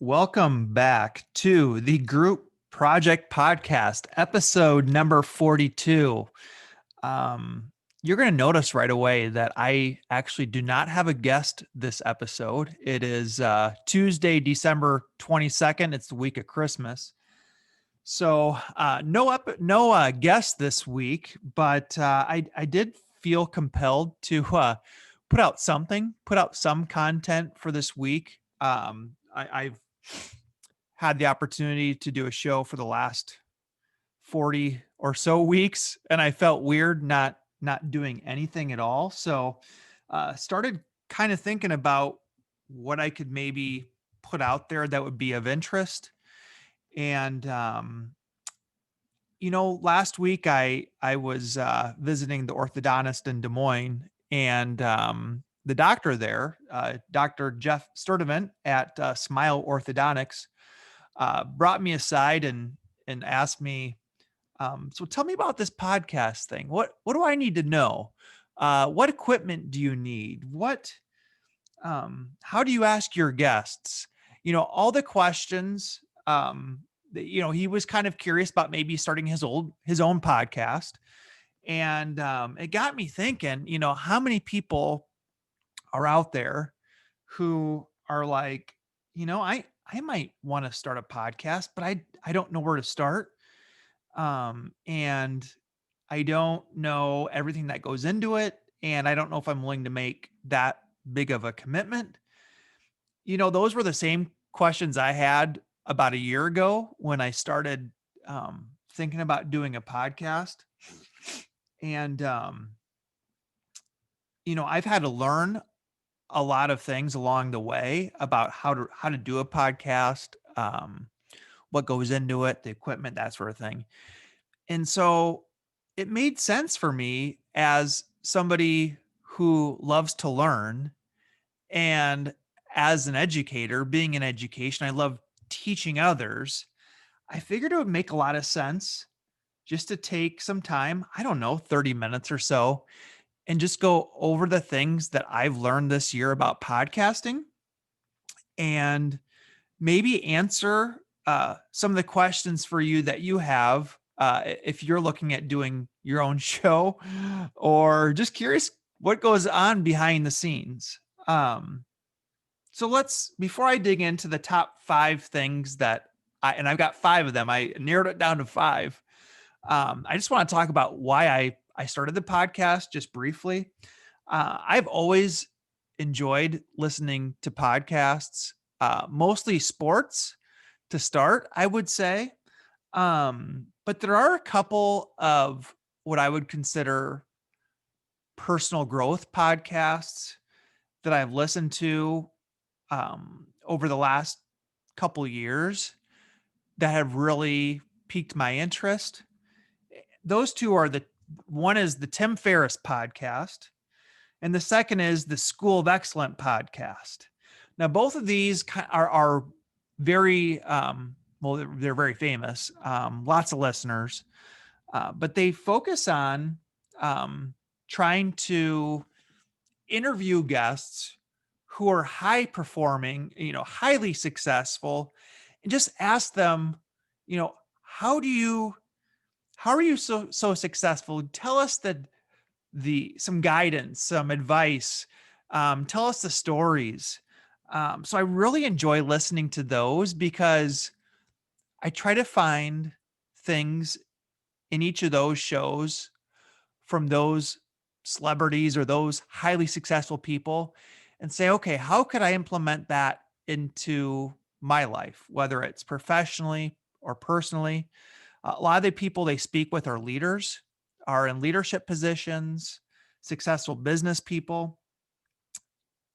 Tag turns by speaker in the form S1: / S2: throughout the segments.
S1: Welcome back to the Group Project Podcast, episode number 42. You're going to notice right away that I actually do not have a guest this episode. It is Tuesday, December 22nd. It's the week of Christmas. So no guest this week, but I did feel compelled to put out some content for this week. I've had the opportunity to do a show for the last 40 or so weeks, and I felt weird not doing anything at all. So started kind of thinking about what I could maybe put out there that would be of interest. And last week I was visiting the orthodontist in Des Moines, and the doctor there, Dr. Jeff Sturdivant at Smile Orthodontics, brought me aside and asked me, so tell me about this podcast thing. What do I need to know? What equipment do you need? How do you ask your guests? All the questions. He was kind of curious about maybe starting his own podcast. And it got me thinking, how many people are out there who are like, I might want to start a podcast, but I don't know where to start. And I don't know everything that goes into it. And I don't know if I'm willing to make that big of a commitment. Those were the same questions I had about a year ago when I started thinking about doing a podcast. And, I've had to learn a lot of things along the way about how to do a podcast, what goes into it, the equipment, that sort of thing. And so it made sense for me as somebody who loves to learn, and as an educator, being in education, I love teaching others. I figured it would make a lot of sense just to take some time, I don't know, 30 minutes or so, and just go over the things that I've learned this year about podcasting, and maybe answer some of the questions for you that you have if you're looking at doing your own show, or just curious what goes on behind the scenes. So before I dig into the top 5 things that and I've got 5 of them, I narrowed it down to 5. I just want to talk about why I started the podcast just briefly. I've always enjoyed listening to podcasts, mostly sports to start, I would say. But there are a couple of what I would consider personal growth podcasts that I've listened to over the last couple years that have really piqued my interest. Those two are one is the Tim Ferriss podcast, and the second is the School of Excellence podcast. Now, both of these are very, they're very famous, lots of listeners, but they focus on trying to interview guests who are high performing, highly successful, and just ask them, how are you so successful? Tell us some guidance, some advice. Tell us the stories. So I really enjoy listening to those because I try to find things in each of those shows from those celebrities or those highly successful people and say, okay, how could I implement that into my life, whether it's professionally or personally? A lot of the people they speak with are leaders, are in leadership positions, successful business people.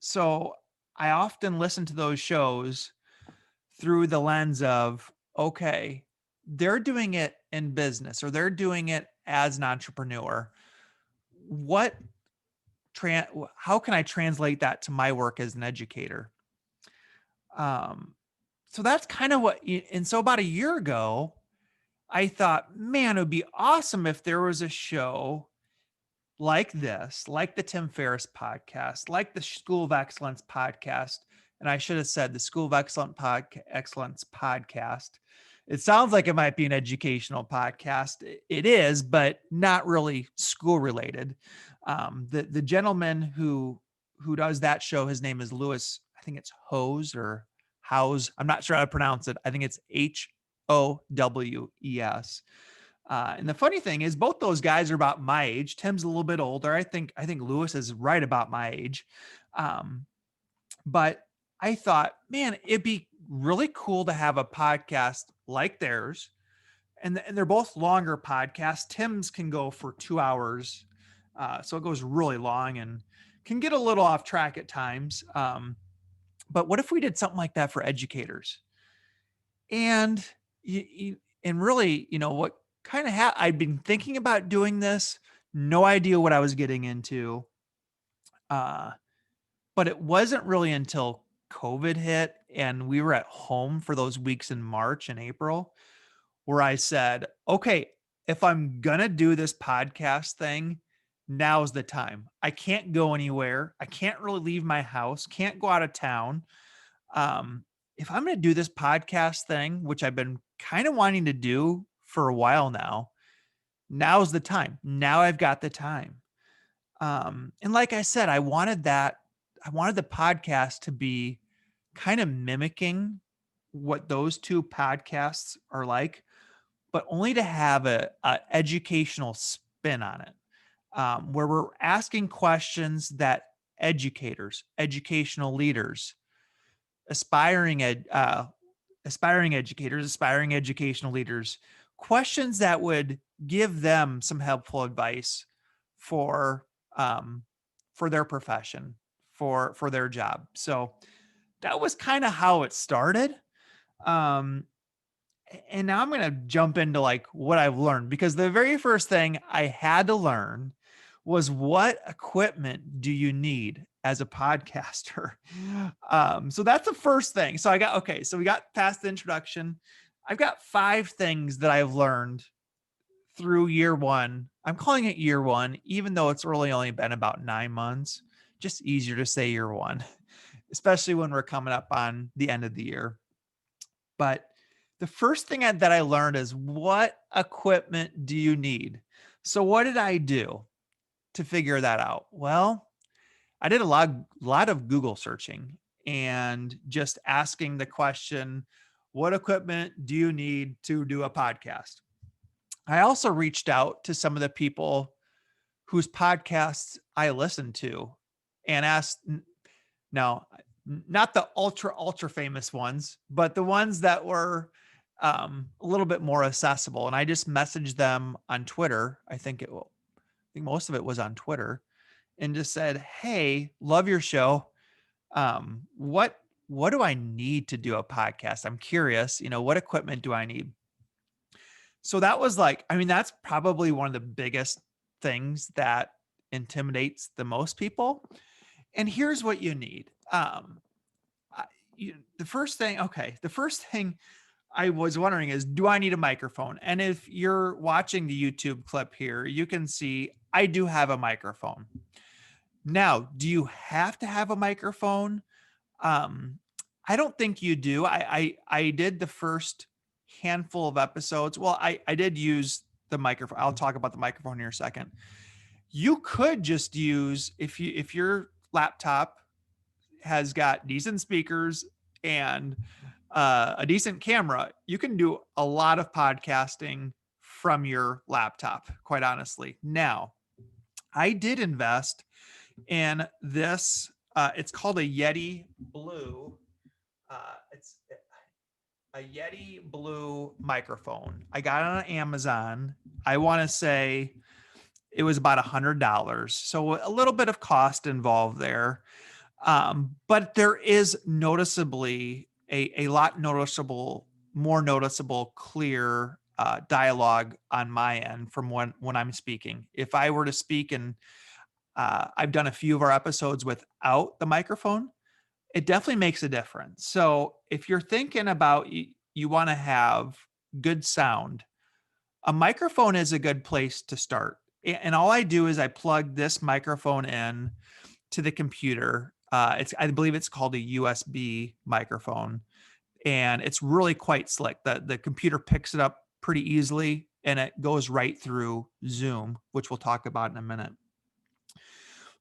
S1: So I often listen to those shows through the lens of, okay, they're doing it in business or they're doing it as an entrepreneur. How can I translate that to my work as an educator? So that's kind of and so about a year ago, I thought, man, it would be awesome if there was a show like this, like the Tim Ferriss podcast, like the School of Excellence podcast, and I should have said the School of Excellence podcast. It sounds like it might be an educational podcast. It is, but not really school related. The gentleman who does that show, his name is Lewis. I think it's Hose or House. I'm not sure how to pronounce it. I think it's Howes. And the funny thing is, both those guys are about my age. Tim's a little bit older. I think Lewis is right about my age. But I thought, man, it'd be really cool to have a podcast like theirs. And they're both longer podcasts. Tim's can go for 2 hours. So it goes really long and can get a little off track at times. But what if we did something like that for educators? And really, what kind of I'd been thinking about doing this, no idea what I was getting into. But it wasn't really until COVID hit and we were at home for those weeks in March and April where I said, okay, if I'm going to do this podcast thing, now's the time. I can't go anywhere. I can't really leave my house, can't go out of town. If I'm going to do this podcast thing, which I've been kind of wanting to do for a while now, now's the time. Now I've got the time. And like I said, I wanted the podcast to be kind of mimicking what those two podcasts are like, but only to have a educational spin on it, where we're asking questions that educators, educational leaders, aspiring educators, aspiring educational leaders, questions that would give them some helpful advice for their profession, for their job. So that was kind of how it started. And now I'm going to jump into like what I've learned, because the very first thing I had to learn was, what equipment do you need as a podcaster? So that's the first thing. So so we got past the introduction. I've got 5 things that I've learned through year 1. I'm calling it year 1, even though it's really only been about 9 months. Just easier to say year 1, especially when we're coming up on the end of the year. But the first thing that I learned is, what equipment do you need? So what did I do to figure that out? Well, I did a lot of Google searching and just asking the question, what equipment do you need to do a podcast? I also reached out to some of the people whose podcasts I listened to and asked, now, not the ultra famous ones, but the ones that were a little bit more accessible. And I just messaged them on Twitter. I think most of it was on Twitter, and just said, hey, love your show. What do I need to do a podcast? I'm curious, what equipment do I need? So that was that's probably one of the biggest things that intimidates the most people. And here's what you need. The first thing I was wondering is, do I need a microphone? And if you're watching the YouTube clip here, you can see I do have a microphone. Now, do you have to have a microphone? I don't think you do. I did the first handful of episodes. Well, I did use the microphone. I'll talk about the microphone here in a second. You could just use, if your laptop has got decent speakers and a decent camera, you can do a lot of podcasting from your laptop, quite honestly. Now, I did invest in this. It's called a Yeti Blue. It's a Yeti Blue microphone. I got it on Amazon. I want to say it was about $100. So a little bit of cost involved there. But there is noticeably a lot more noticeable, clear dialogue on my end from when I'm speaking. If I were to speak, and I've done a few of our episodes without the microphone, it definitely makes a difference. So if you're thinking about, you want to have good sound, a microphone is a good place to start. And all I do is I plug this microphone in to the computer, I believe it's called a USB microphone, and it's really quite slick. The computer picks it up pretty easily, and it goes right through Zoom, which we'll talk about in a minute.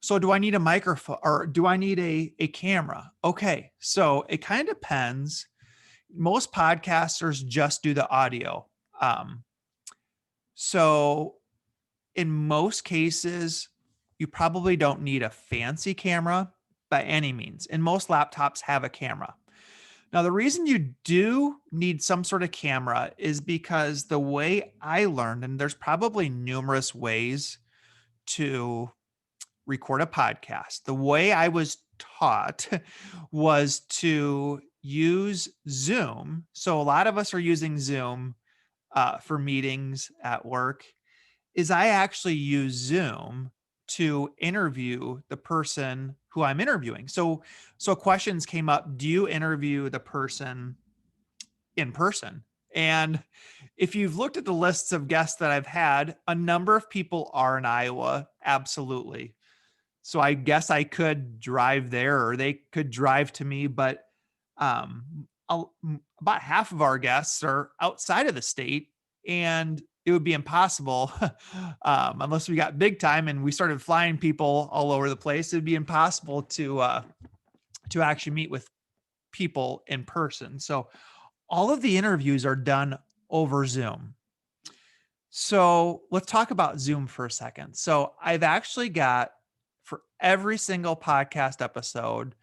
S1: So do I need a microphone or do I need a camera? Okay, so it kind of depends. Most podcasters just do the audio. Um, so in most cases, you probably don't need a fancy camera by any means. And most laptops have a camera. Now, the reason you do need some sort of camera is because the way I learned, and there's probably numerous ways to record a podcast. The way I was taught was to use Zoom. So a lot of us are using Zoom for meetings at work. Is I actually use Zoom to interview the person who I'm interviewing. So questions came up. Do you interview the person in person? And if you've looked at the lists of guests that I've had, a number of people are in Iowa. Absolutely. So I guess I could drive there or they could drive to me, but about half of our guests are outside of the state, and it would be impossible unless we got big time and we started flying people all over the place. It'd be impossible to actually meet with people in person. So all of the interviews are done over Zoom. So let's talk about Zoom for a second. So I've actually got, for every single podcast episode,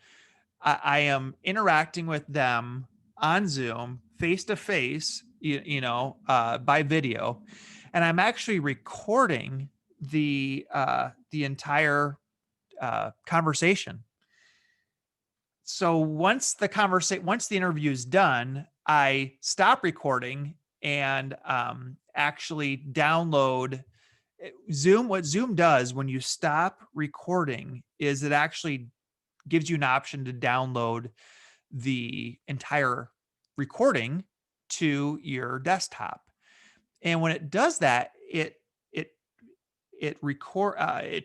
S1: I am interacting with them on Zoom face to face, by video, and I'm actually recording the entire conversation. So once the interview is done, I stop recording and actually download Zoom. What Zoom does when you stop recording is it actually gives you an option to download the entire recording to your desktop. And when it does that, it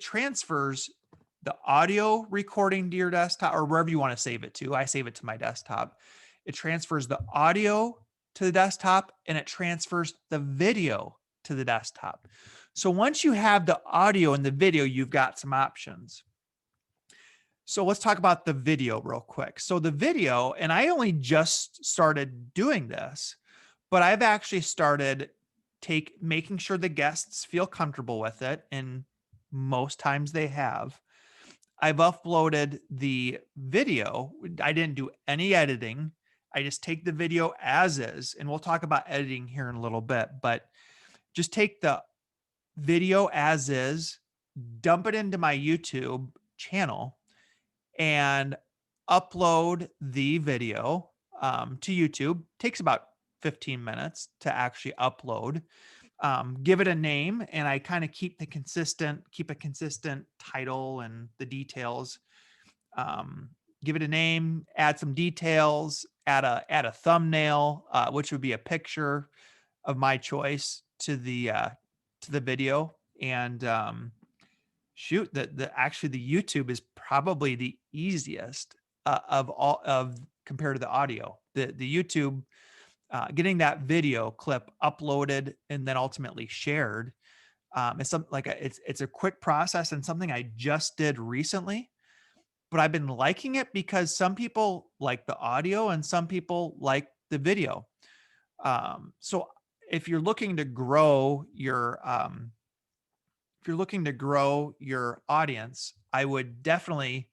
S1: transfers the audio recording to your desktop or wherever you want to save it to. I save it to my desktop. It transfers the audio to the desktop and it transfers the video to the desktop. So once you have the audio and the video, you've got some options. So let's talk about the video real quick. So the video, and I only just started doing this, but I've actually started making sure the guests feel comfortable with it. And most times they have. I've uploaded the video. I didn't do any editing. I just take the video as is. And we'll talk about editing here in a little bit, but just take the video as is, dump it into my YouTube channel, and upload the video to YouTube. Takes about 15 minutes to actually upload. Give it a name, and I kind of keep a consistent title and the details. Give it a name, add some details, add a thumbnail, which would be a picture of my choice to the video, and shoot, actually the YouTube is probably the easiest of all of compared to the audio. The YouTube, getting that video clip uploaded and then ultimately shared, it's something like it's a quick process and something I just did recently, but I've been liking it because some people like the audio and some people like the video. So if you're looking to grow your audience, I would definitely,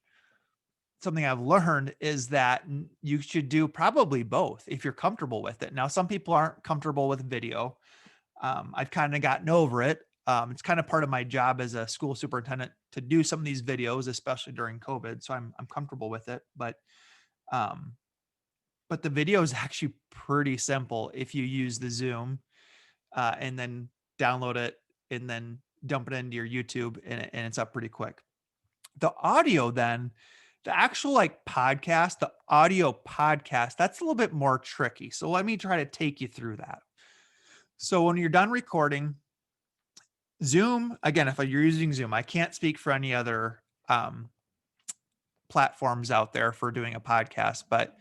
S1: something I've learned is that you should do probably both if you're comfortable with it. Now, some people aren't comfortable with video. I've kind of gotten over it. It's kind of part of my job as a school superintendent to do some of these videos, especially during COVID. So I'm comfortable with it, but the video is actually pretty simple if you use the Zoom, and then download it and then dump it into your YouTube, and it's up pretty quick. The audio then, the actual podcast, the audio podcast, that's a little bit more tricky. So let me try to take you through that. So when you're done recording, Zoom, again, if you're using Zoom, I can't speak for any other platforms out there for doing a podcast, but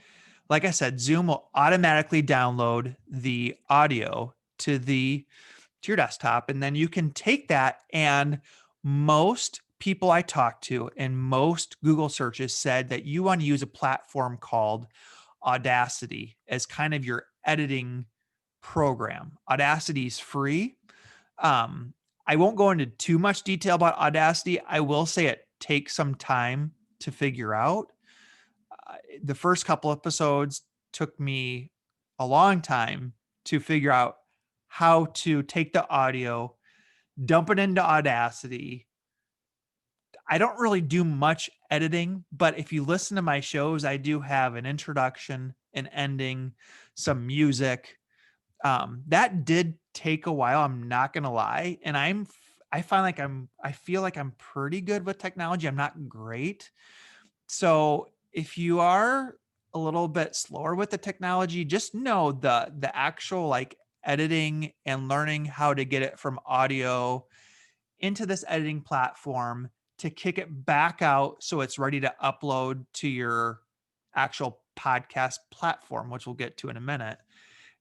S1: like I said, Zoom will automatically download the audio to your desktop, and then you can take that, and most people I talked to and most Google searches said that you want to use a platform called Audacity as kind of your editing program. Audacity is free. I won't go into too much detail about Audacity. I will say it takes some time to figure out. The first couple episodes took me a long time to figure out how to take the audio, dump it into Audacity. I don't really do much editing, but if you listen to my shows, I do have an introduction, an ending, some music. That did take a while. I'm not going to lie. And I feel like I'm pretty good with technology. I'm not great. So if you are a little bit slower with the technology, just know the actual like editing and learning how to get it from audio into this editing platform to kick it back out so it's ready to upload to your actual podcast platform, which we'll get to in a minute.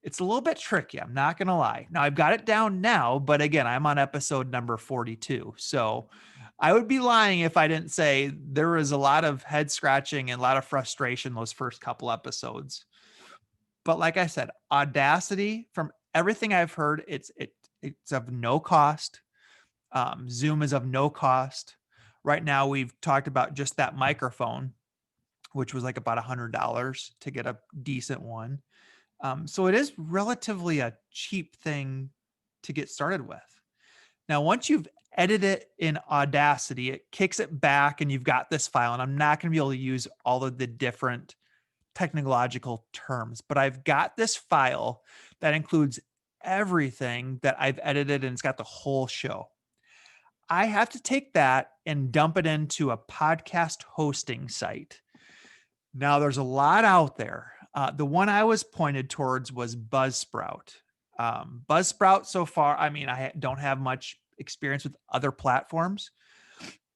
S1: It's a little bit tricky. I'm not going to lie. Now I've got it down now, but again, I'm on episode number 42. So I would be lying if I didn't say there was a lot of head scratching and a lot of frustration those first couple episodes. But like I said, Audacity, from everything I've heard, it's of no cost. Zoom is of no cost. Right now, we've talked about just that microphone, which was like about $100 to get a decent one. So it is relatively a cheap thing to get started with. Now, once you've edited it in Audacity, it kicks it back and you've got this file. And I'm not going to be able to use all of the different technological terms, but I've got this file that includes everything that I've edited, and it's got the whole show. I have to take that and dump it into a podcast hosting site. Now, there's a lot out there. The one I was pointed towards was Buzzsprout. Buzzsprout so far, I mean, I don't have much experience with other platforms,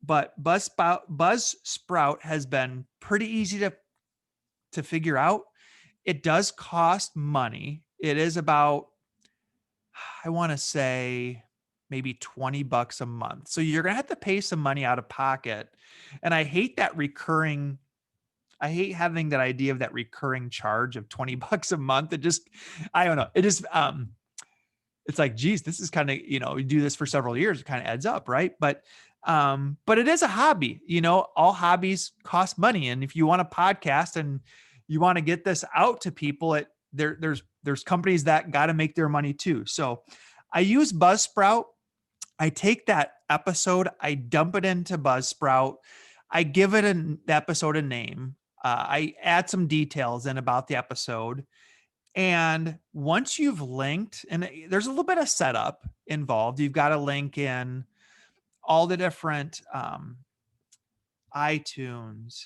S1: but Buzzsprout has been pretty easy to figure out. It does cost money. It is about, I want to say, maybe $20 a month. So you're going to have to pay some money out of pocket. And I hate having that idea of that recurring charge of $20 a month. I don't know. It's like, geez, this is kind of, you do this for several years, it kind of adds up. Right. But it is a hobby, all hobbies cost money. And if you want a podcast and you want to get this out to people, there's companies that got to make their money too. So I use Buzzsprout. I take that episode, I dump it into Buzzsprout. I give it the episode a name. I add some details in about the episode. And once you've linked, and there's a little bit of setup involved, you've got to link in all the different iTunes,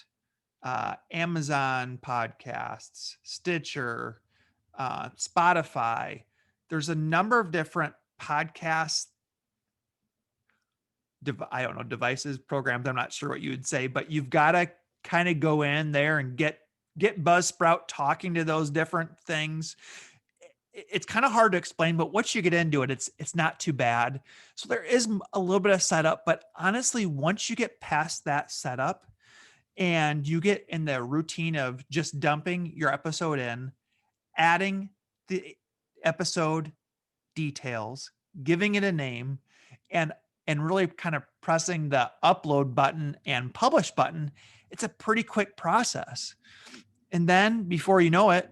S1: Amazon podcasts, Stitcher, Spotify. There's a number of different podcasts, devices, programs. I'm not sure what you would say, but you've got to kind of go in there and get Buzzsprout talking to those different things. It's kind of hard to explain, but once you get into it, it's not too bad. So there is a little bit of setup, but honestly, once you get past that setup and you get in the routine of just dumping your episode in, adding the episode details, giving it a name, and really kind of pressing the upload button and publish button, it's a pretty quick process. And then before you know it,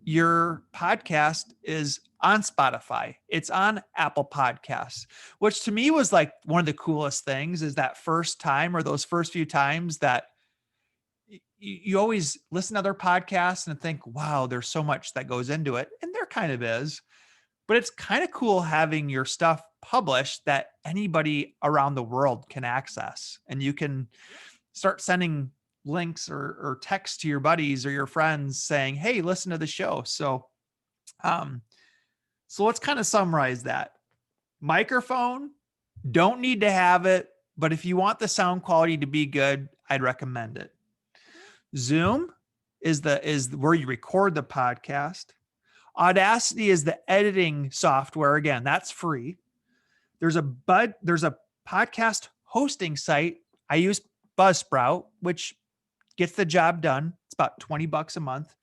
S1: your podcast is on Spotify. It's on Apple Podcasts, which to me was like one of the coolest things, is that first time, or those first few times that you always listen to other podcasts and think, wow, there's so much that goes into it. And there kind of is. But it's kind of cool having your stuff published that anybody around the world can access. And you can start sending links or text to your buddies or your friends saying, hey, listen to the show. So let's kind of summarize that. Microphone, don't need to have it, but if you want the sound quality to be good, I'd recommend it. Zoom is where you record the podcast. Audacity is the editing software. Again, that's free. There's a podcast hosting site. I use Buzzsprout, which gets the job done. It's about $20 a month.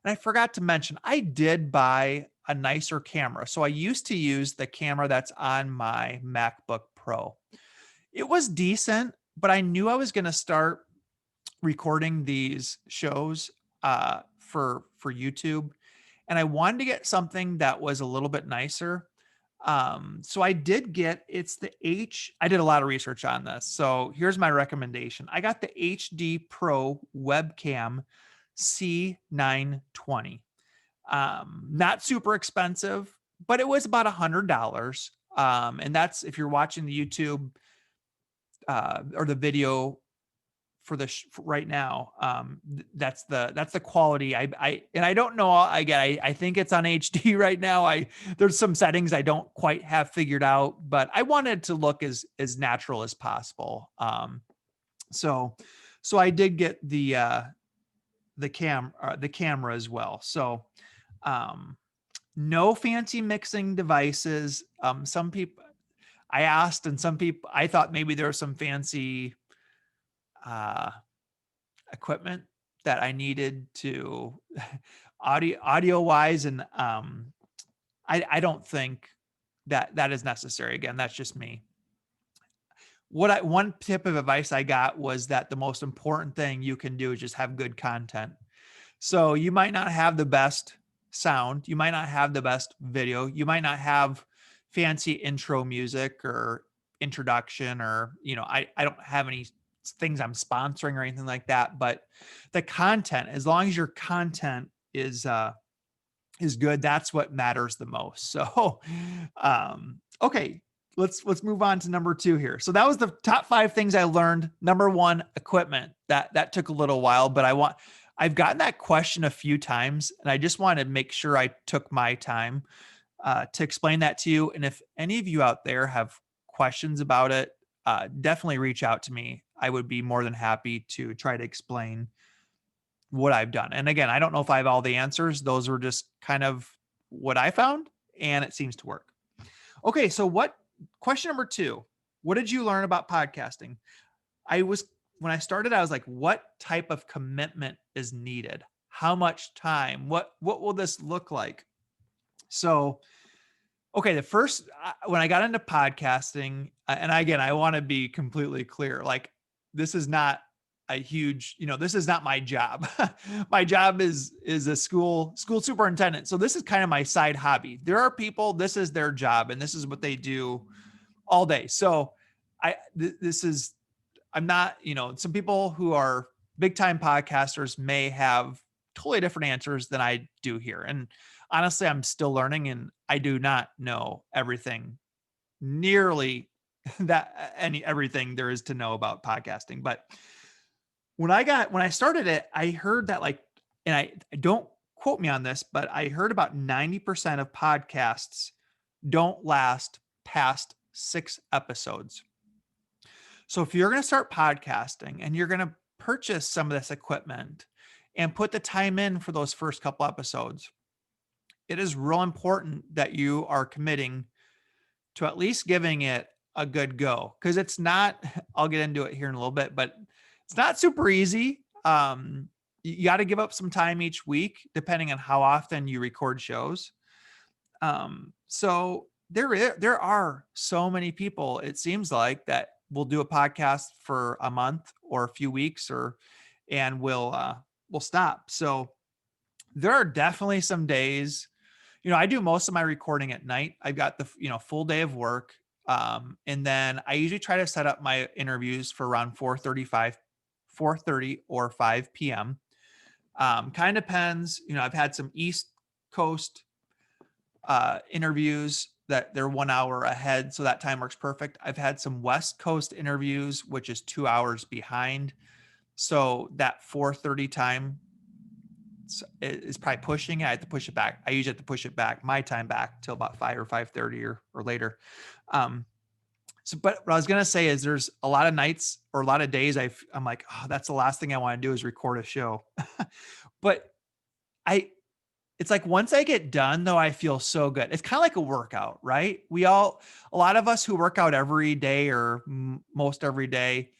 S1: And I forgot to mention, I did buy a nicer camera. So I used to use the camera that's on my MacBook Pro. It was decent, but I knew I was going to start recording these shows for YouTube, and I wanted to get something that was a little bit nicer. So I did get, I did a lot of research on this. So here's my recommendation. I got the HD Pro webcam C920. Not super expensive, but it was about $100. And that's, if you're watching the YouTube or the video for right now, that's the quality. I don't know. Again, I think it's on HD right now. There's some settings I don't quite have figured out, but I wanted to look as natural as possible. So I did get the camera as well. So, no fancy mixing devices. Some people I asked, and some people, I thought maybe there was some fancy equipment that I needed to audio wise. And I don't think that is necessary. Again, that's just me. One tip of advice I got was that the most important thing you can do is just have good content. So you might not have the best sound. You might not have the best video. You might not have fancy intro music or introduction, or, I don't have any things I'm sponsoring or anything like that, but the content, as long as your content is good, that's what matters the most. So, okay, let's move on to number 2 here. So that was the top 5 things I learned. Number 1, equipment. That took a little while, but I've gotten that question a few times, and I just want to make sure I took my time to explain that to you. And if any of you out there have questions about it, definitely reach out to me. I would be more than happy to try to explain what I've done. And again, I don't know if I have all the answers. Those were just kind of what I found, and it seems to work. Okay, so question number 2, what did you learn about podcasting? When I started, I was like, what type of commitment is needed? How much time? What will this look like? So, okay, when I got into podcasting, and again, I want to be completely clear, like, this is not a huge, this is not my job. My job is a school superintendent. So this is kind of my side hobby. There are people, this is their job, and this is what they do all day. So I'm not, some people who are big time podcasters may have totally different answers than I do here. And honestly, I'm still learning, and I do not know everything, nearly everything there is to know about podcasting. But when I started it, I heard that, like, and I don't quote me on this, but I heard about 90% of podcasts don't last past 6 episodes. So if you're going to start podcasting and you're going to purchase some of this equipment and put the time in for those first couple episodes, it is real important that you are committing to at least giving it a good go. Because it's not, I'll get into it here in a little bit, but it's not super easy. You got to give up some time each week, depending on how often you record shows. So there are so many people, it seems like, that will do a podcast for a month or a few weeks, and we'll stop. So there are definitely some days, I do most of my recording at night. I've got the, full day of work. And then I usually try to set up my interviews for around 4:30 or 5 p.m. Kind of depends. I've had some East Coast interviews that they're 1 hour ahead, so that time works perfect. I've had some West Coast interviews, which is 2 hours behind. So that 4:30 time is probably pushing it. I have to push it back. I usually have to push it back, my time back, till about 5 or 5:30 or later. So, but what I was going to say is there's a lot of nights or a lot of days I'm like, oh, that's the last thing I want to do is record a show. But I, it's like once I get done though, I feel so good. It's kind of like a workout, right? A lot of us who work out every day or most every day,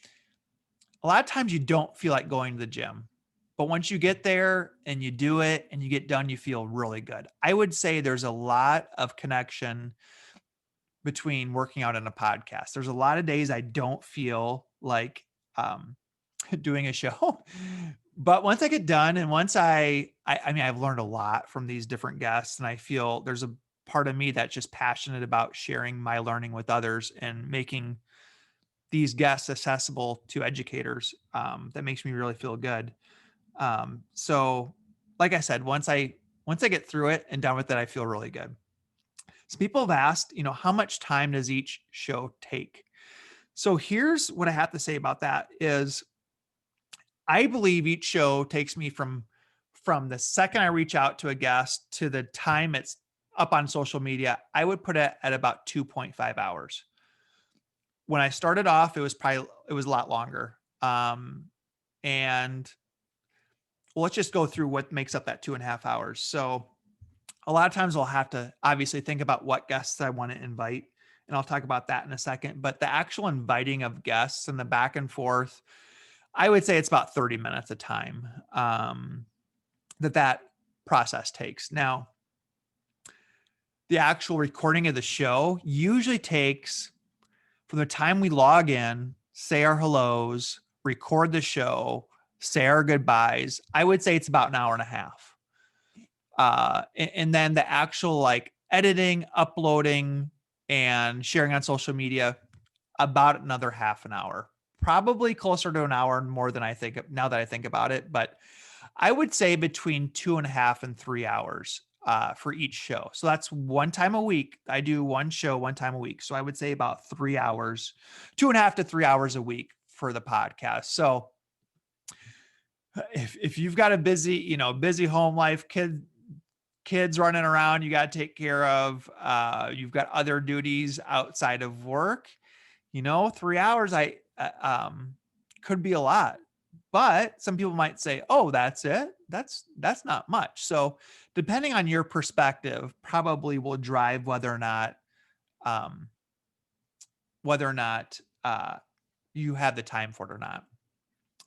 S1: a lot of times you don't feel like going to the gym. But once you get there and you do it and you get done, you feel really good. I would say there's a lot of connection between working out and a podcast. There's a lot of days I don't feel like um, doing a show, but once I get done and once I mean, I've learned a lot from these different guests, and I feel there's a part of me that's just passionate about sharing my learning with others and making these guests accessible to educators. That makes me really feel good. So, like I said, once I get through it and done with it, I feel really good. So people have asked, how much time does each show take? So here's what I have to say about that is I believe each show takes me from the second I reach out to a guest to the time it's up on social media. I would put it at about 2.5 hours. When I started off, it was a lot longer. And well, let's just go through what makes up that 2.5 hours. So a lot of times I'll have to obviously think about what guests I want to invite, and I'll talk about that in a second. But the actual inviting of guests and the back and forth, I would say it's about 30 minutes of time that process takes. Now, the actual recording of the show usually takes from the time we log in, say our hellos, record the show, say our goodbyes. I would say it's about an hour and a half. And then the actual like editing, uploading, and sharing on social media, about another half an hour, probably closer to an hour more than I think now that I think about it. But I would say between 2.5 and 3 hours for each show. So that's one time a week. I do one show one time a week. So I would say about 3 hours, 2.5 to 3 hours a week for the podcast. So if you've got a busy home life, kids running around, you got to take care of, you've got other duties outside of work, 3 hours, could be a lot, but some people might say, oh, that's it. That's not much. So depending on your perspective, probably will drive whether or not you have the time for it or not.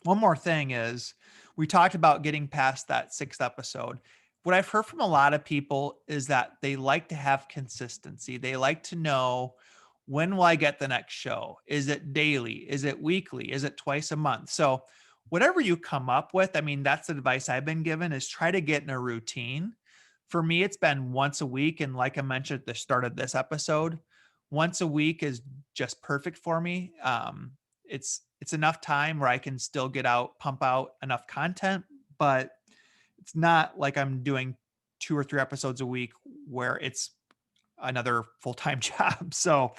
S1: One more thing is we talked about getting past that 6th episode. What I've heard from a lot of people is that they like to have consistency. They like to know, when will I get the next show? Is it daily? Is it weekly? Is it twice a month? So whatever you come up with, I mean, that's the advice I've been given, is try to get in a routine. For me, it's been once a week. And like I mentioned at the start of this episode, once a week is just perfect for me. It's enough time where I can still pump out enough content, but it's not like I'm doing 2 or 3 episodes a week where it's another full-time job. So,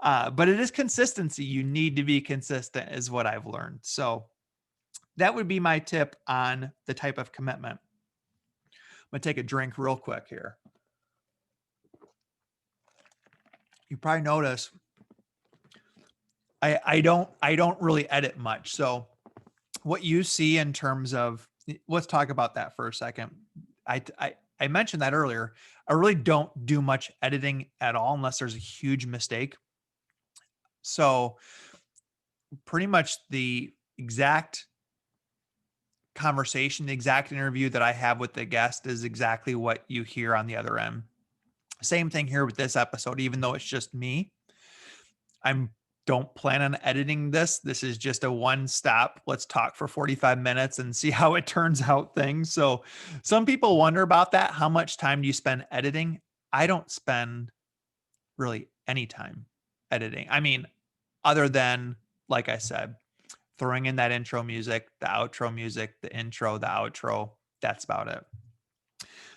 S1: but it is consistency. You need to be consistent is what I've learned. So that would be my tip on the type of commitment. I'm going to take a drink real quick here. You probably notice I don't really edit much. So what you see in terms of, let's talk about that for a second. I mentioned that earlier. I really don't do much editing at all unless there's a huge mistake. So pretty much the exact conversation, the exact interview that I have with the guest is exactly what you hear on the other end. Same thing here with this episode, even though it's just me. Don't plan on editing this. This is just a one stop. Let's talk for 45 minutes and see how it turns out things. So some people wonder about that. How much time do you spend editing? I don't spend really any time editing. I mean, other than, like I said, throwing in that intro music, the outro music, the intro, the outro. That's about it.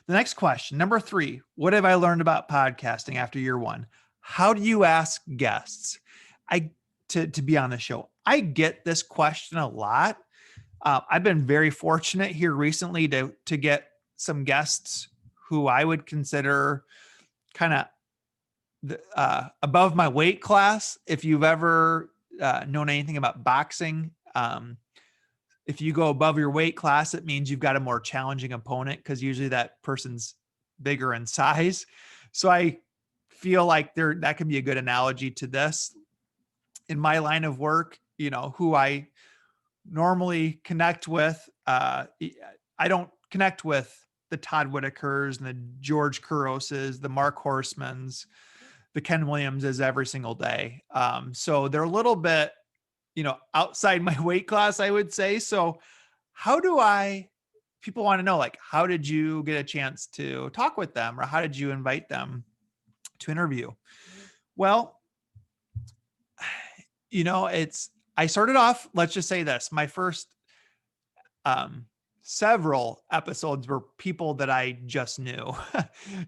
S1: The next question, number 3, what have I learned about podcasting after year 1? How do you ask guests to be on the show? I get this question a lot. I've been very fortunate here recently to get some guests who I would consider kind of above my weight class. If you've ever known anything about boxing, if you go above your weight class, it means you've got a more challenging opponent because usually that person's bigger in size. So I feel like that can be a good analogy to this. In my line of work, who I normally connect with, I don't connect with the Todd Whitakers and the George Kuroses, the Mark Horstmans, the Ken Williamses every single day. So they're a little bit, outside my weight class, I would say. So people want to know, like, how did you get a chance to talk with them, or how did you invite them to interview? Well, I started off, let's just say this, my first several episodes were people that I just knew,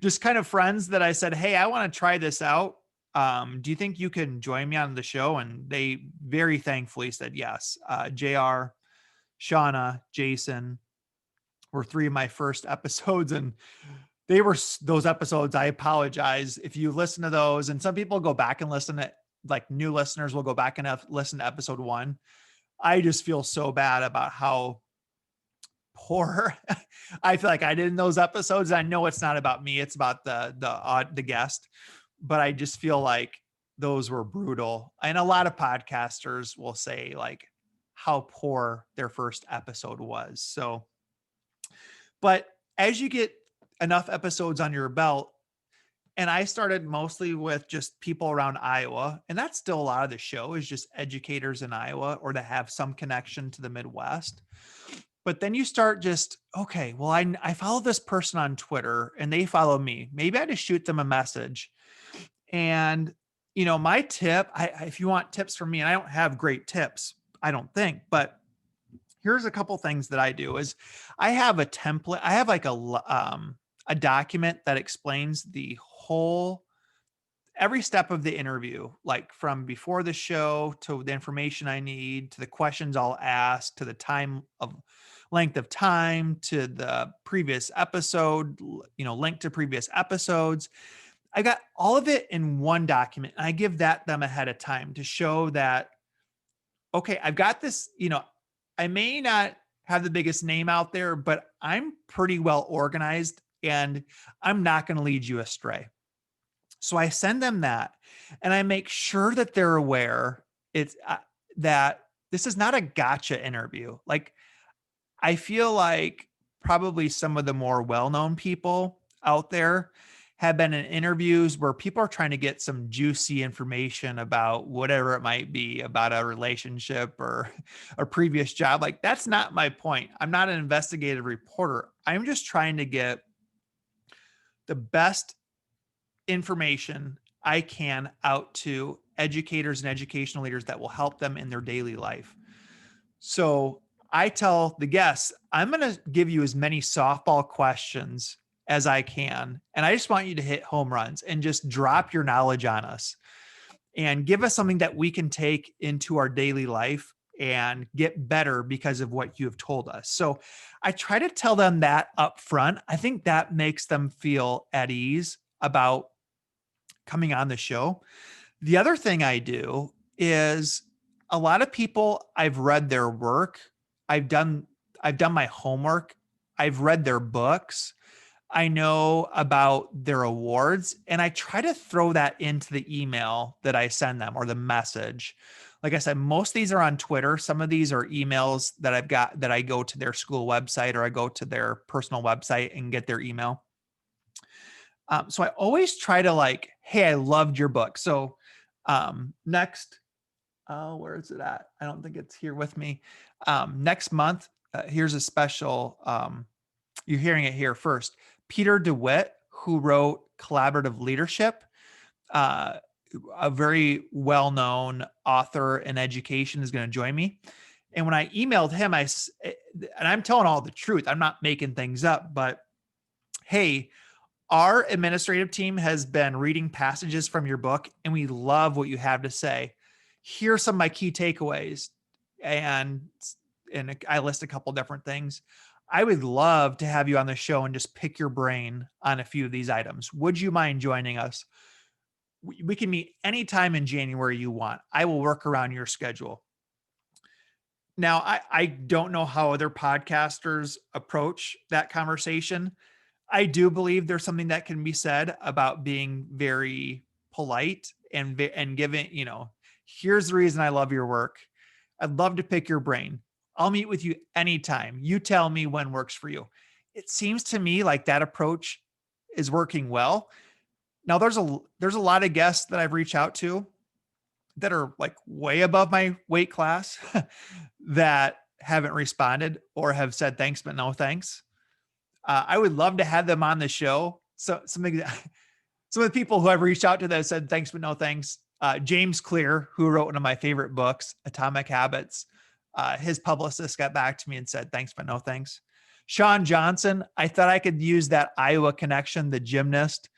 S1: just kind of friends that I said, hey, I want to try this out. Do you think you can join me on the show? And they very thankfully said yes. JR, Shauna, Jason were three of my first episodes, and they were those episodes. I apologize if you listen to those, and some people go back and listen to, like, new listeners will go back and listen to episode 1. I just feel so bad about how poor I feel like I did in those episodes. I know it's not about me, it's about the guest, but I just feel like those were brutal. And a lot of podcasters will say, like, how poor their first episode was. So, but as you get enough episodes on your belt, and I started mostly with just people around Iowa, and that's still a lot of the show is just educators in Iowa or to have some connection to the Midwest. But then you start just, okay, well, I follow this person on Twitter and they follow me. Maybe I just shoot them a message. And, my tip, if you want tips from me, and I don't have great tips, I don't think, but here's a couple things that I do is I have a template. I have like a document that explains every step of the interview, like from before the show to the information I need, to the questions I'll ask, to the length of time, to the previous episode, link to previous episodes. I got all of it in one document, and I give them ahead of time to show that, okay, I've got this, I may not have the biggest name out there, but I'm pretty well organized and I'm not going to lead you astray. So I send them that, and I make sure that they're aware that this is not a gotcha interview. Like, I feel like probably some of the more well-known people out there have been in interviews where people are trying to get some juicy information about whatever it might be, about a relationship or a previous job. Like, that's not my point. I'm not an investigative reporter. I'm just trying to get the best information I can out to educators and educational leaders that will help them in their daily life. So I tell the guests, I'm going to give you as many softball questions as I can. And I just want you to hit home runs and just drop your knowledge on us and give us something that we can take into our daily life and get better because of what you have told us. So I try to tell them that up front. I think that makes them feel at ease about coming on the show. The other thing I do is, a lot of people, I've read their work. I've done my homework. I've read their books. I know about their awards, and I try to throw that into the email that I send them or the message. Like I said, most of these are on Twitter. Some of these are emails that I've got that I go to their school website or I go to their personal website and get their email. So I always try to, like, hey, I loved your book. So next, where is it at? I don't think it's here with me. Next month, here's a special, you're hearing it here first. Peter DeWitt, who wrote Collaborative Leadership, a very well-known author in education, is going to join me. And when I emailed him, and I'm telling all the truth, I'm not making things up, but hey, our administrative team has been reading passages from your book, and we love what you have to say. Here's some of my key takeaways. And I list a couple different things. I would love to have you on the show and just pick your brain on a few of these items. Would you mind joining us? we can meet anytime in January you want. I will work around your schedule. Now, I don't know how other podcasters approach that conversation. I do believe there's something that can be said about being very polite and giving, here's the reason I love your work. I'd love to pick your brain. I'll meet with you anytime. You tell me when works for you. It seems to me like that approach is working well. Now there's a lot of guests that I've reached out to that are like way above my weight class that haven't responded or have said thanks but no thanks. I would love to have them on the show. So some of the people who I've reached out to that have said thanks but no thanks. James Clear, who wrote one of my favorite books, Atomic Habits, his publicist got back to me and said thanks but no thanks. Sean Johnson, I thought I could use that Iowa connection, the gymnast.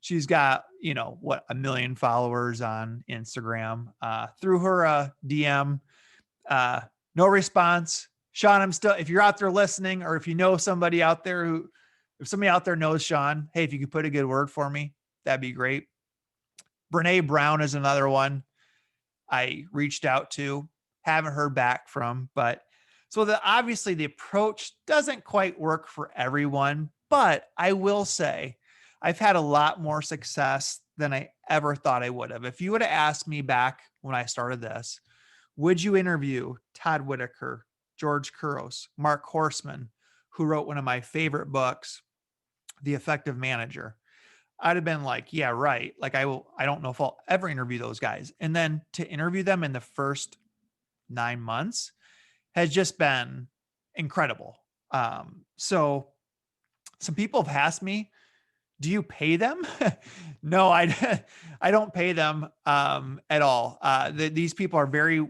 S1: She's got, 1 million followers on Instagram. Through her DM, no response. Sean, if you're out there listening, or if you know somebody out there if somebody out there knows Sean, hey, if you could put a good word for me, that'd be great. Brene Brown is another one I reached out to, haven't heard back from, but so obviously the approach doesn't quite work for everyone, but I will say I've had a lot more success than I ever thought I would have. If you would have asked me back when I started this, would you interview Todd Whitaker, George Couros, Mark Horstman, who wrote one of my favorite books, The Effective Manager? I'd have been like, yeah, right. Like I don't know if I'll ever interview those guys. And then to interview them in the first 9 months has just been incredible. So some people have asked me, do you pay them? No, I don't pay them at all. These people are very,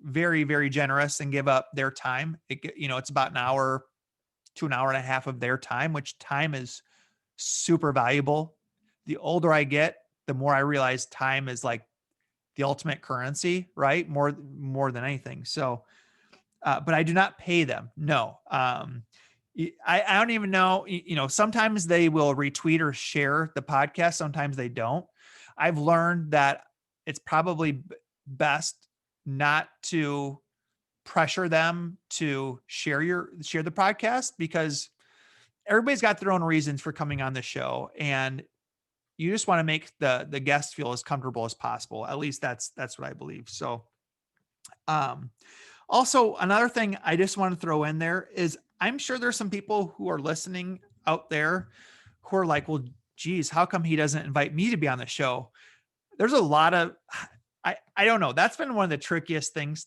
S1: very, very generous and give up their time. It's about an hour to an hour and a half of their time, which time is super valuable. The older I get, the more I realize time is like the ultimate currency, right? More than anything. So, but I do not pay them. No. I don't even know, sometimes they will retweet or share the podcast. Sometimes they don't. I've learned that it's probably best not to pressure them to share the podcast, because everybody's got their own reasons for coming on the show. And you just want to make the guests feel as comfortable as possible. At least that's what I believe. So, also another thing I just want to throw in there is I'm sure there's some people who are listening out there who are like, well, geez, how come he doesn't invite me to be on the show? There's a lot of, I don't know. That's been one of the trickiest things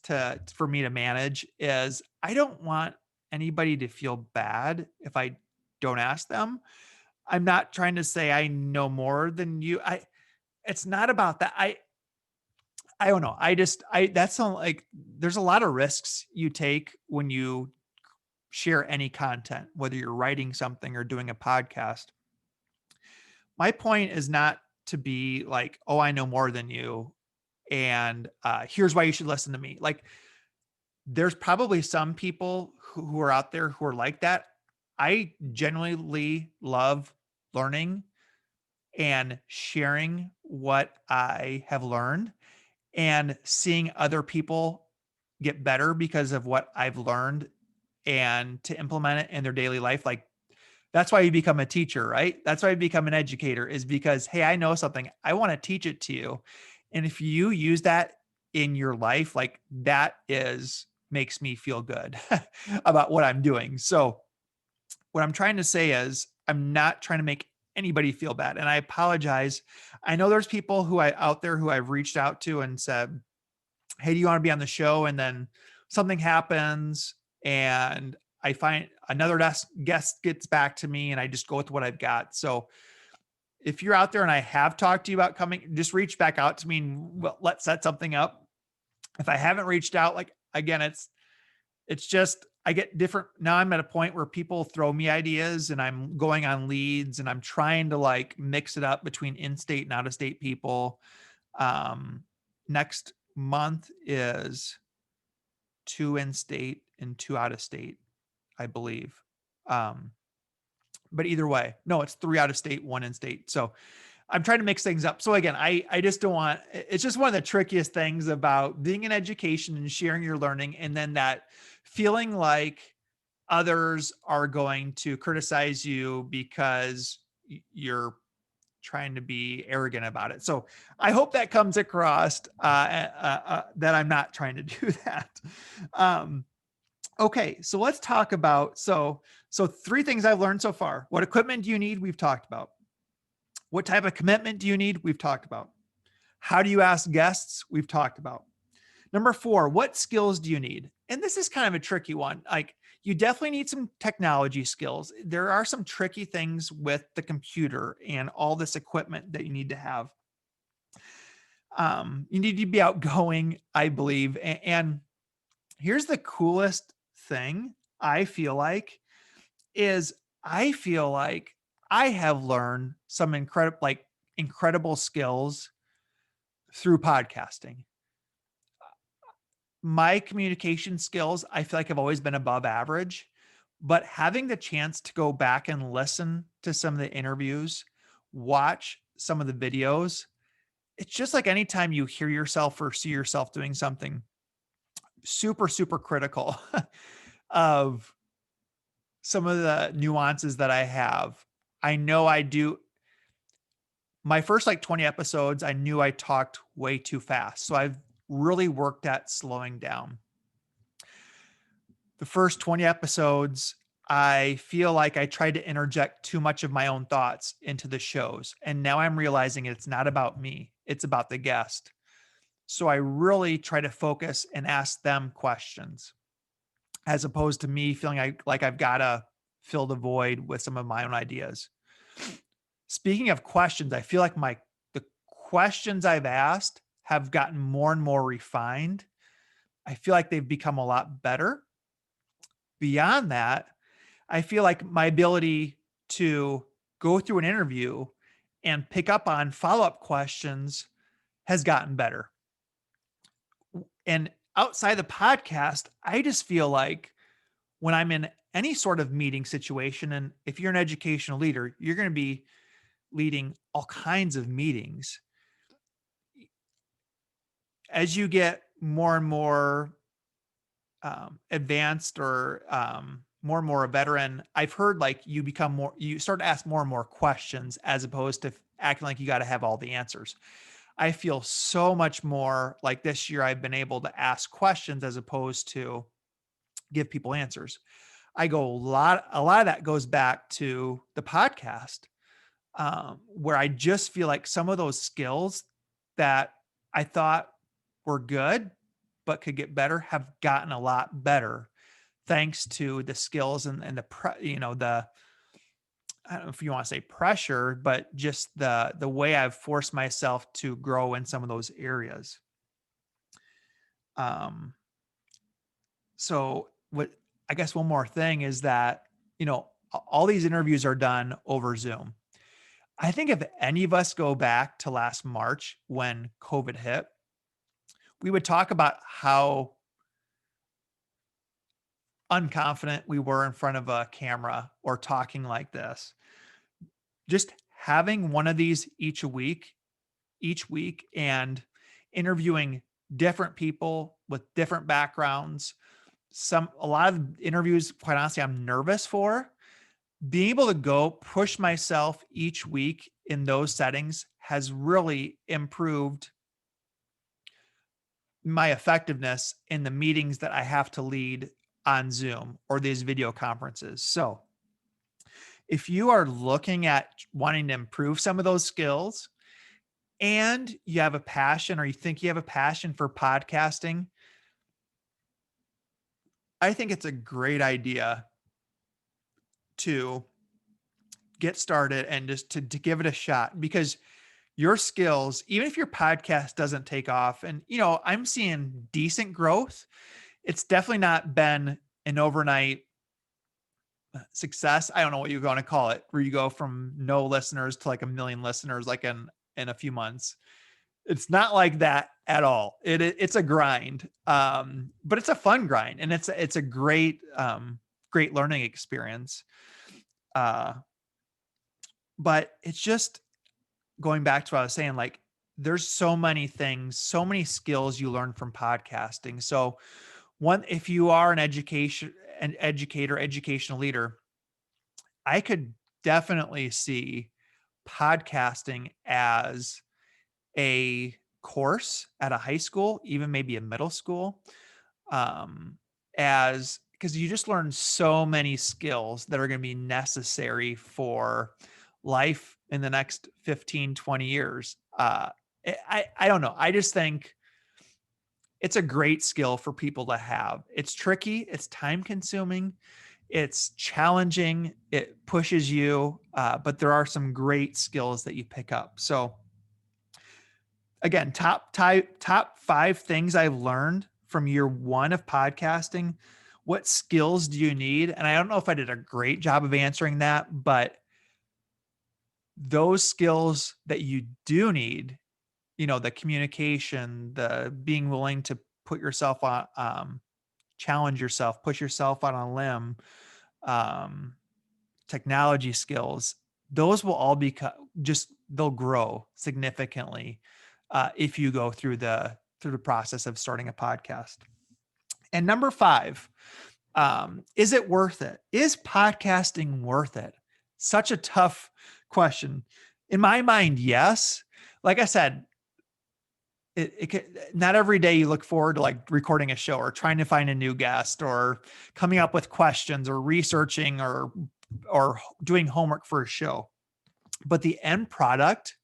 S1: for me to manage is I don't want anybody to feel bad if I don't ask them. I'm not trying to say I know more than you. It's not about that. I don't know. That's like, there's a lot of risks you take when you share any content, whether you're writing something or doing a podcast. My point is not to be like, oh, I know more than you, and here's why you should listen to me. Like, there's probably some people who are out there who are like that. I genuinely love learning and sharing what I have learned and seeing other people get better because of what I've learned and to implement it in their daily life. Like, that's why you become a teacher, right? That's why you become an educator, is because, hey, I know something. I want to teach it to you. And if you use that in your life, like that makes me feel good about what I'm doing. So what I'm trying to say is I'm not trying to make anybody feel bad. And I apologize. I know there's people out there who I've reached out to and said, hey, do you want to be on the show? And then something happens and I find another guest gets back to me and I just go with what I've got. So if you're out there and I have talked to you about coming, just reach back out to me and let's set something up. If I haven't reached out, like, again, it's just, I get different. Now I'm at a point where people throw me ideas and I'm going on leads and I'm trying to like mix it up between in-state and out-of-state people. Next month is 2 in-state and 2 out-of-state, I believe. But either way, no, it's 3 out-of-state, 1 in-state. So I'm trying to mix things up. So again, I just don't want, it's just one of the trickiest things about being in education and sharing your learning. And then that feeling like others are going to criticize you because you're trying to be arrogant about it. So I hope that comes across that I'm not trying to do that. Okay, so let's talk about, so three things I've learned so far. What equipment do you need? We've talked about. What type of commitment do you need? We've talked about. How do you ask guests? We've talked about. Number 4, what skills do you need? And this is kind of a tricky one. Like, you definitely need some technology skills. There are some tricky things with the computer and all this equipment that you need to have. You need to be outgoing, I believe. And here's the coolest thing I feel like is I feel like I have learned some incredible skills through podcasting. My communication skills, I feel like have always been above average, but having the chance to go back and listen to some of the interviews, watch some of the videos, it's just like anytime you hear yourself or see yourself doing something super, super critical of some of the nuances that I have. I know I do. My first 20 episodes, I knew I talked way too fast. So I've really worked at slowing down. The first 20 episodes, I feel like I tried to interject too much of my own thoughts into the shows. And now I'm realizing it's not about me, it's about the guest. So I really try to focus and ask them questions as opposed to me feeling like I've got to fill the void with some of my own ideas. Speaking of questions, I feel like the questions I've asked have gotten more and more refined. I feel like they've become a lot better. Beyond that, I feel like my ability to go through an interview and pick up on follow-up questions has gotten better. And outside the podcast, I just feel like when I'm in any sort of meeting situation, and if you're an educational leader, you're going to be leading all kinds of meetings. As you get more and more advanced or more and more a veteran, I've heard you start to ask more and more questions as opposed to acting like you got to have all the answers. I feel so much more like this year I've been able to ask questions as opposed to give people answers. A lot of that goes back to the podcast, where I just feel like some of those skills that I thought were good, but could get better have gotten a lot better thanks to the skills and the, I don't know if you want to say pressure, but just the way I've forced myself to grow in some of those areas. So I guess one more thing is that, all these interviews are done over Zoom. I think if any of us go back to last March when COVID hit, we would talk about how unconfident we were in front of a camera or talking like this. Just having one of these each week and interviewing different people with different backgrounds. A lot of interviews, quite honestly, I'm nervous for. Being able to go push myself each week in those settings has really improved my effectiveness in the meetings that I have to lead on Zoom or these video conferences. So if you are looking at wanting to improve some of those skills and you have a passion or you think you have a passion for podcasting, I think it's a great idea to get started and just to give it a shot, because your skills, even if your podcast doesn't take off, and I'm seeing decent growth, it's definitely not been an overnight success. I don't know what you're going to call it, where you go from no listeners to like 1 million listeners like in a few months. It's not like that at all. It's a grind, but it's a fun grind, and it's a great learning experience. But it's just going back to what I was saying, like there's so many things, so many skills you learn from podcasting. So if you are an educator, educational leader, I could definitely see podcasting as a course at a high school, even maybe a middle school, as because you just learn so many skills that are going to be necessary for life in the next 15, 20 years. I don't know. I just think it's a great skill for people to have. It's tricky. It's time consuming. It's challenging. It pushes you, but there are some great skills that you pick up. So again, top 5 things I've learned from year 1 of podcasting. What skills do you need? And I don't know if I did a great job of answering that, but those skills that you do need, the communication, the being willing to put yourself on, challenge yourself, push yourself on a limb, technology skills, those will all they'll grow significantly if you go through the process of starting a podcast. And number 5, is it worth it? Is podcasting worth it? Such a tough question. In my mind, yes. Like I said, not every day you look forward to like recording a show or trying to find a new guest or coming up with questions or researching or doing homework for a show. But the end product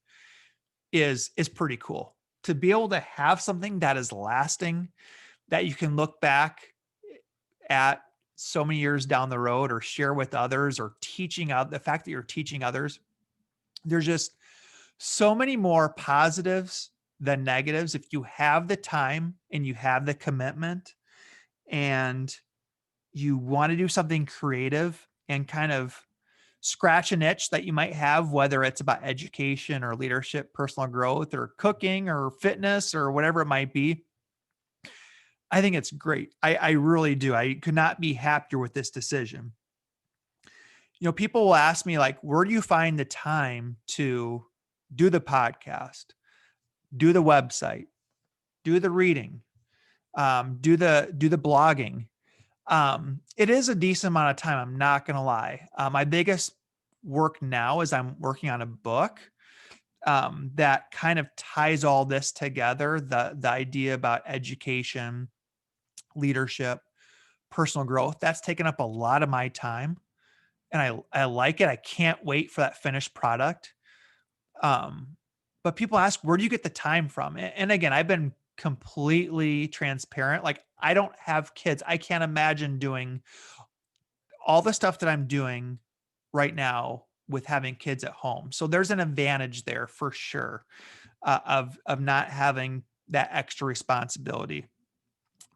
S1: is pretty cool. To be able to have something that is lasting, that you can look back at so many years down the road or share with others or teaching out the fact that you're teaching others. There's just so many more positives than negatives if you have the time and you have the commitment and you want to do something creative and kind of scratch an itch that you might have, whether it's about education or leadership, personal growth or cooking or fitness or whatever it might be. I think it's great. I really do. I could not be happier with this decision. People will ask me like, where do you find the time to do the podcast, do the website, do the reading, do the blogging? It is a decent amount of time. I'm not going to lie. My biggest work now is I'm working on a book that kind of ties all this together. The idea about education, leadership, personal growth, that's taken up a lot of my time. And I like it. I can't wait for that finished product. But people ask, where do you get the time from? And again, I've been completely transparent. Like I don't have kids. I can't imagine doing all the stuff that I'm doing right now with having kids at home. So there's an advantage there for sure of not having that extra responsibility.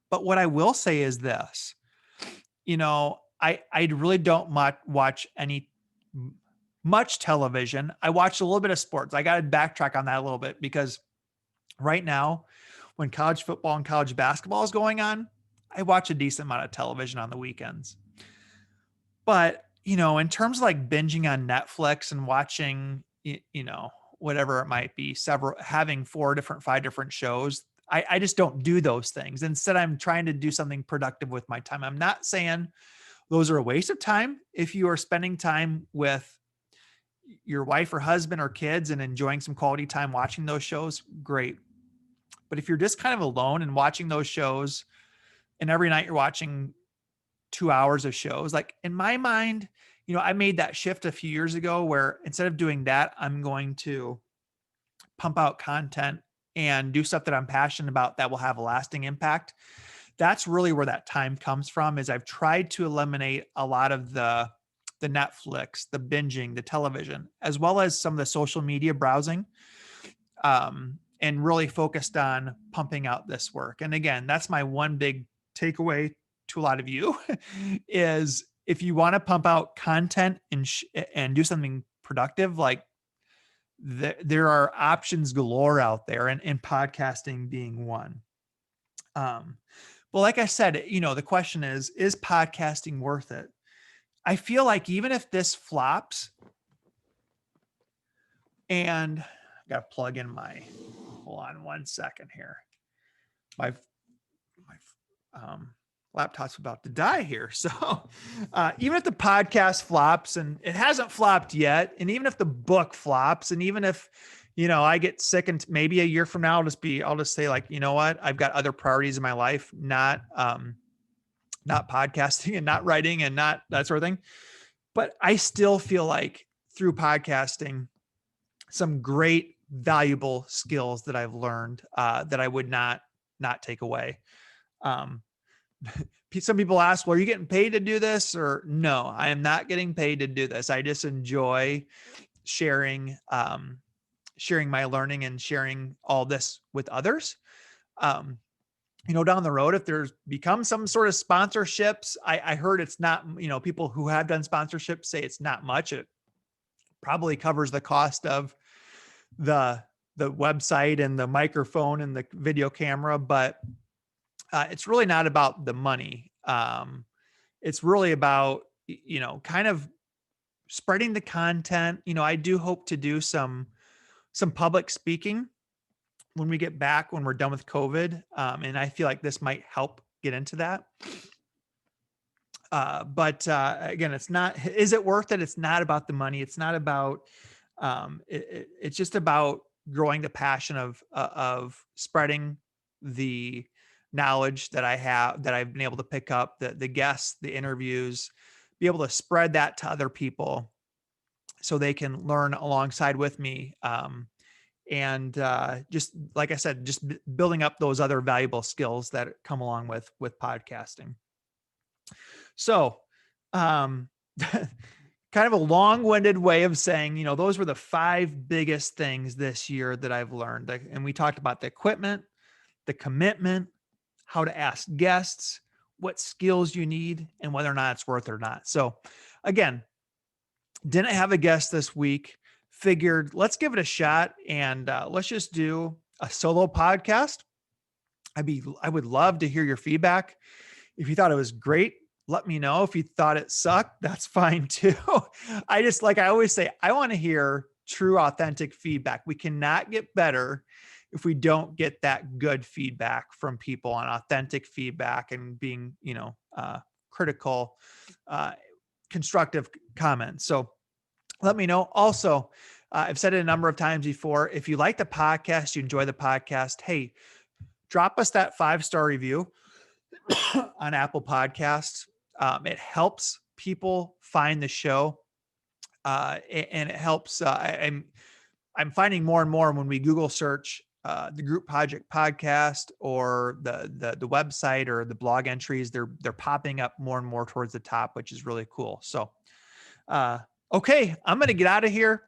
S1: But what I will say is this, I really don't watch much television. I watch a little bit of sports. I got to backtrack on that a little bit because right now, when college football and college basketball is going on, I watch a decent amount of television on the weekends. But, in terms of like binging on Netflix and watching, whatever it might be, having 5 different shows, I just don't do those things. Instead, I'm trying to do something productive with my time. I'm not saying those are a waste of time. If you are spending time with your wife or husband or kids and enjoying some quality time watching those shows, great. But if you're just kind of alone and watching those shows and every night you're watching 2 hours of shows, like in my mind, I made that shift a few years ago where instead of doing that, I'm going to pump out content and do stuff that I'm passionate about that will have a lasting impact. That's really where that time comes from, is I've tried to eliminate a lot of the Netflix, the binging, the television, as well as some of the social media browsing, and really focused on pumping out this work. And again, that's my one big takeaway to a lot of you is if you want to pump out content and do something productive, like there are options galore out there, and podcasting being one. But like I said, the question is podcasting worth it? I feel like even if this flops and got to plug in hold on 1 second here. My laptop's about to die here. So even if the podcast flops, and it hasn't flopped yet, and even if the book flops, and even if, I get sick and maybe a year from now, I'll just say like, you know what, I've got other priorities in my life, not podcasting and not writing and not that sort of thing. But I still feel like through podcasting, some great valuable skills that I've learned that I would not take away. Some people ask, well, are you getting paid to do this? Or no, I am not getting paid to do this. I just enjoy sharing my learning and sharing all this with others. Down the road, if there's become some sort of sponsorships, I heard it's not, people who have done sponsorships say it's not much. It probably covers the cost of the website and the microphone and the video camera, but it's really not about the money. It's really about, kind of spreading the content. I do hope to do some public speaking when we get back, when we're done with COVID. And I feel like this might help get into that. But again, is it worth it? It's not about the money. It's not about, it's just about growing the passion of spreading the knowledge that I have, that I've been able to pick up, the guests, the interviews, be able to spread that to other people so they can learn alongside with me. And just like I said, just building up those other valuable skills that come along with podcasting. So, kind of a long-winded way of saying, those were the 5 biggest things this year that I've learned. And we talked about the equipment, the commitment, how to ask guests, what skills you need, and whether or not it's worth it or not. So again, didn't have a guest this week, figured let's give it a shot and let's just do a solo podcast. I would love to hear your feedback. If you thought it was great, let me know. If you thought it sucked, that's fine too. I always say, I want to hear true, authentic feedback. We cannot get better if we don't get that good feedback from people, on authentic feedback and being, critical, constructive comments. So let me know. Also, I've said it a number of times before. If you like the podcast, you enjoy the podcast, hey, drop us that 5-star review on Apple Podcasts. It helps people find the show. And it helps. I'm finding more and more when we Google search the Group Project Podcast or the website or the blog entries, they're popping up more and more towards the top, which is really cool. So, okay, I'm going to get out of here.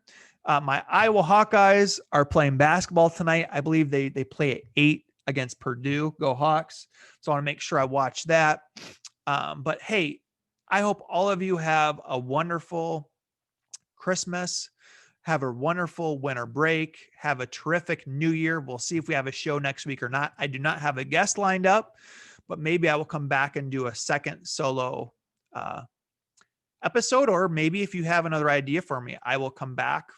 S1: My Iowa Hawkeyes are playing basketball tonight. I believe they play at 8 against Purdue. Go Hawks. So I want to make sure I watch that. But hey, I hope all of you have a wonderful Christmas. Have a wonderful winter break. Have a terrific New Year. We'll see if we have a show next week or not. I do not have a guest lined up, but maybe I will come back and do a second solo episode, or maybe if you have another idea for me, I will come back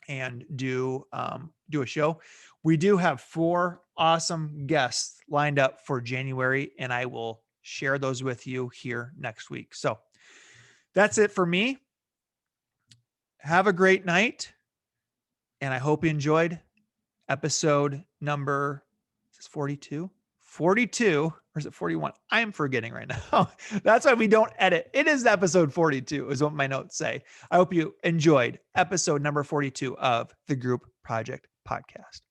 S1: and do a show. We do have 4 awesome guests lined up for January, and I will share those with you here next week. So that's it for me. Have a great night, and I hope you enjoyed episode number 42. 42, or is it 41? I am forgetting right now. That's why we don't edit. It is episode 42 is what my notes say. I hope you enjoyed episode number 42 of the Group Project Podcast.